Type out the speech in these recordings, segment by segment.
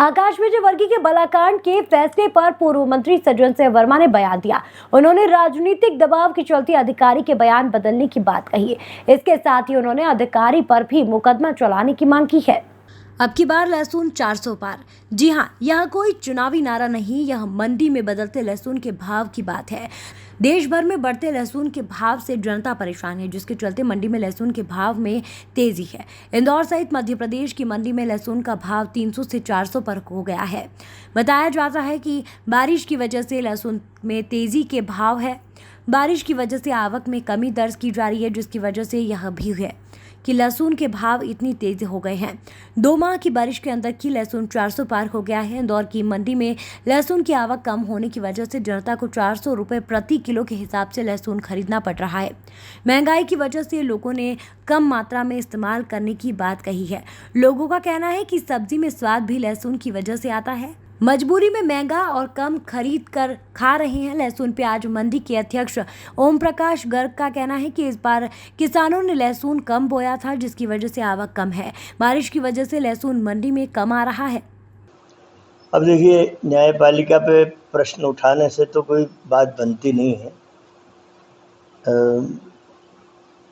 आकाश विजयवर्गीय के बलाकांड के फैसले पर पूर्व मंत्री सज्जन सिंह वर्मा ने बयान दिया। उन्होंने राजनीतिक दबाव के चलते अधिकारी के बयान बदलने की बात कही है। इसके साथ ही उन्होंने अधिकारी पर भी मुकदमा चलाने की मांग की है। अब की बार लहसुन 400 पार। जी हां, यह कोई चुनावी नारा नहीं, यह मंडी में बदलते लहसुन के भाव की बात है। देश भर में बढ़ते लहसुन के भाव से जनता परेशान है, जिसके चलते मंडी में लहसुन के भाव में तेजी है। इंदौर सहित मध्य प्रदेश की मंडी में लहसुन का भाव 300 से 400 पर हो गया है। बताया जाता है कि बारिश की वजह से लहसुन में तेजी के भाव है। बारिश की वजह से आवक में कमी दर्ज की जा रही है, जिसकी वजह से यह भी है कि लहसुन के भाव इतनी तेज हो गए हैं। 2 माह की बारिश के अंदर की लहसुन 400 पार हो गया है। इंदौर की मंडी में लहसुन की आवक कम होने की वजह से जनता को 400 रुपए प्रति किलो के हिसाब से लहसुन खरीदना पड़ रहा है। महंगाई की वजह से लोगों ने कम मात्रा में इस्तेमाल करने की बात कही है। लोगों का कहना है कि सब्जी में स्वाद भी लहसुन की वजह से आता है। मजबूरी में महंगा और कम खरीद कर खा रहे हैं लहसुन प्याज। मंडी के अध्यक्ष ओम प्रकाश गर्ग का कहना है कि इस बार किसानों ने लहसुन कम बोया था, जिसकी वजह से आवक कम है। बारिश की वजह से लहसुन मंडी में कम आ रहा है। अब देखिए, न्यायपालिका पे प्रश्न उठाने से तो कोई बात बनती नहीं है।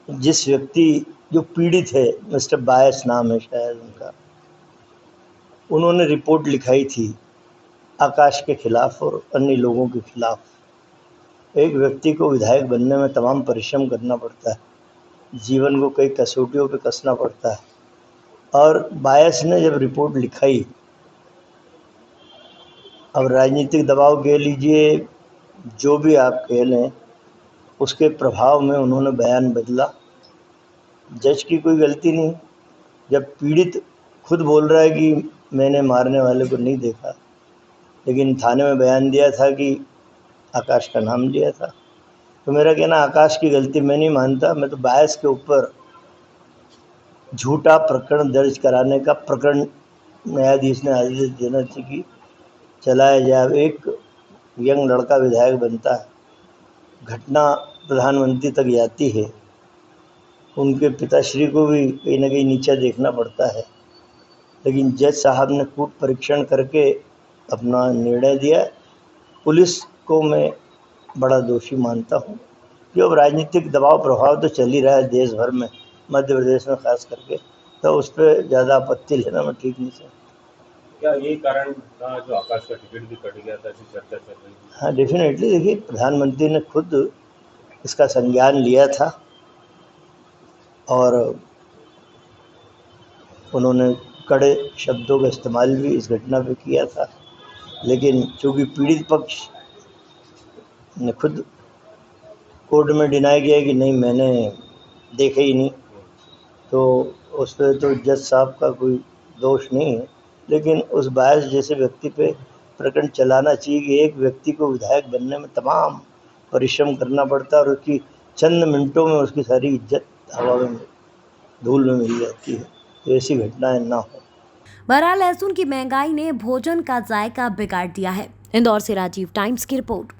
जिस व्यक्ति जो पीड़ित है, मिस्टर बायस नाम है शायद उनका, उन्होंने रिपोर्ट लिखाई थी आकाश के खिलाफ और अन्य लोगों के खिलाफ। एक व्यक्ति को विधायक बनने में तमाम परिश्रम करना पड़ता है, जीवन को कई कसौटियों पे कसना पड़ता है। और बायस ने जब रिपोर्ट लिखाई, अब राजनीतिक दबाव कह लीजिए, जो भी आप कह लें, उसके प्रभाव में उन्होंने बयान बदला। जज की कोई गलती नहीं। जब पीड़ित खुद बोल रहा है कि मैंने मारने वाले को नहीं देखा, लेकिन थाने में बयान दिया था कि आकाश का नाम लिया था, तो मेरा कहना आकाश की गलती मैं नहीं मानता। मैं तो बायस के ऊपर झूठा प्रकरण दर्ज कराने का प्रकरण न्यायाधीश ने आदेश देना चाहिए कि चलाया जाए। एक यंग लड़का विधायक बनता है, घटना प्रधानमंत्री तक जाती है, उनके पिताश्री को भी कहीं ना कहीं नीचा देखना पड़ता है, लेकिन जज साहब ने कूट परीक्षण करके अपना निर्णय दिया। पुलिस को मैं बड़ा दोषी मानता हूँ कि अब राजनीतिक दबाव प्रभाव तो चल ही रहा है देश भर में, मध्य प्रदेश में खास करके, तो उस पर ज़्यादा आपत्ति लेना मैं ठीक नहीं समझता। क्या यही कारण था जो आकाश का टिकट भी कट गया था, ऐसी चर्चा चल रही थी? हाँ, डेफिनेटली। देखिए, प्रधानमंत्री ने खुद इसका संज्ञान लिया था और उन्होंने कड़े शब्दों का इस्तेमाल भी इस घटना पे किया था, लेकिन चूँकि पीड़ित पक्ष ने खुद कोर्ट में डिनाई किया कि नहीं मैंने देखे ही नहीं, तो उस पर तो जज साहब का कोई दोष नहीं है। लेकिन उस बायस जैसे व्यक्ति पे प्रकरण चलाना चाहिए कि एक व्यक्ति को विधायक बनने में तमाम परिश्रम करना पड़ता है और उसकी चंद मिनटों में उसकी सारी इज्जत हवा में धूल में मिल जाती है। तो ऐसी घटनाएं ना हो। बहरहाल लहसुन की महंगाई ने भोजन का जायका बिगाड़ दिया है। इंदौर से राजीव, टाइम्स की रिपोर्ट।